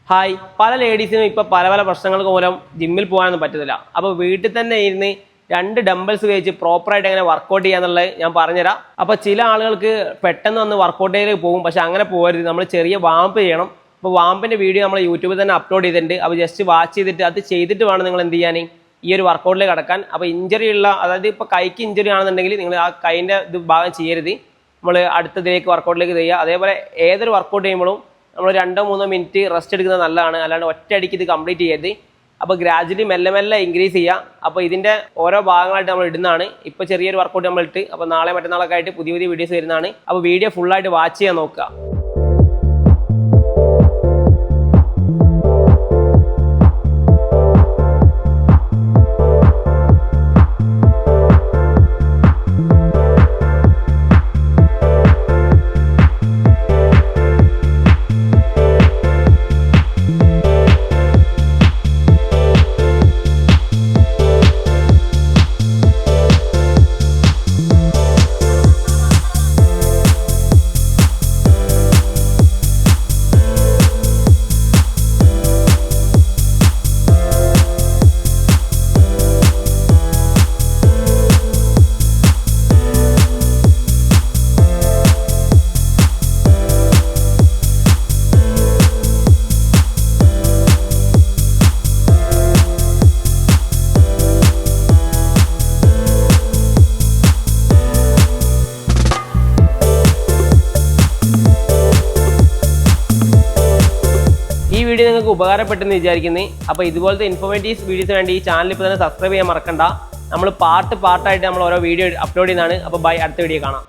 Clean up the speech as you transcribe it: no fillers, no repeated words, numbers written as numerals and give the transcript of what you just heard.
Hi, പല ലേഡീസിനും ഇപ്പോൾ പല പ്രശ്നങ്ങൾക്ക് മൂലം ജിമ്മിൽ പോകാനൊന്നും പറ്റത്തില്ല. അപ്പോൾ വീട്ടിൽ തന്നെ ഇരുന്ന് 2 ഡംബിൾസ് ഉപയോഗിച്ച് പ്രോപ്പറായിട്ട് എങ്ങനെ വർക്കൗട്ട് ചെയ്യാന്നുള്ളത് ഞാൻ പറഞ്ഞുതരാം. അപ്പോൾ ചില ആളുകൾക്ക് പെട്ടെന്ന് വന്ന് വർക്കൗട്ട് ചെയ്ത് പോകും, പക്ഷെ അങ്ങനെ പോകരുത്. നമ്മൾ ചെറിയ വാമ്പ് ചെയ്യണം. അപ്പോൾ വാമ്പിൻ്റെ വീഡിയോ നമ്മൾ യൂട്യൂബിൽ തന്നെ അപ്ലോഡ് ചെയ്തിട്ടുണ്ട്. അപ്പോൾ ജസ്റ്റ് വാച്ച് ചെയ്തിട്ട് അത് ചെയ്തിട്ട് വേണം നിങ്ങൾ എന്ത് ചെയ്യാൻ, ഈ ഒരു വർക്കൗട്ടിലേക്ക് കടക്കാൻ. അപ്പോൾ ഇഞ്ചറി ഉള്ള, അതായത് ഇപ്പോൾ കൈക്ക് ഇഞ്ചറി ആണെന്നുണ്ടെങ്കിൽ നിങ്ങൾ ആ കൈൻ്റെ ഭാഗം ചെയ്യരുത്. നമ്മൾ അടുത്തതിലേക്ക് വർക്കൗട്ടിലേക്ക് ചെയ്യുക. അതേപോലെ ഏതൊരു വർക്കൗട്ട് ചെയ്യുമ്പോഴും നമ്മൾ 2-3 മിനിറ്റ് റെസ്റ്റ് എടുക്കുന്നത് നല്ലതാണ്. അല്ലാണ്ട് ഒറ്റയടിക്ക് ഇത് കംപ്ലീറ്റ് ചെയ്യരുത്. അപ്പോൾ ഗ്രാജുവലി മെല്ലെ ഇൻക്രീസ് ചെയ്യുക. അപ്പോൾ ഇതിൻ്റെ ഓരോ ഭാഗങ്ങളായിട്ട് നമ്മൾ ഇടുന്നതാണ്. ഇപ്പോൾ ചെറിയൊരു വർക്കൗട്ട് നമ്മൾ ഇട്ട്, അപ്പോൾ നാളെ മറ്റന്നാളൊക്കെ ആയിട്ട് പുതിയ വീഡിയോസ് വരുന്നതാണ്. അപ്പോൾ വീഡിയോ ഫുള്ളായിട്ട് വാച്ച് ചെയ്യാൻ നോക്കുക. ഈ വീഡിയോ നിങ്ങൾക്ക് ഉപകാരപ്പെട്ടെന്ന് വിചാരിക്കുന്നത്. അപ്പോൾ ഇതുപോലത്തെ ഇൻഫോർമേറ്റീവ് വീഡിയോസ് വേണ്ടി ഈ ചാനൽ ഇപ്പോൾ തന്നെ സബ്സ്ക്രൈബ് ചെയ്യാൻ മറക്കണ്ട. നമ്മൾ പാർട്ടായിട്ട് നമ്മൾ ഓരോ വീഡിയോ അപ്ലോഡ് ചെയ്യുന്നതാണ്. അപ്പോൾ ബൈ, അടുത്ത വീഡിയോ കാണാം.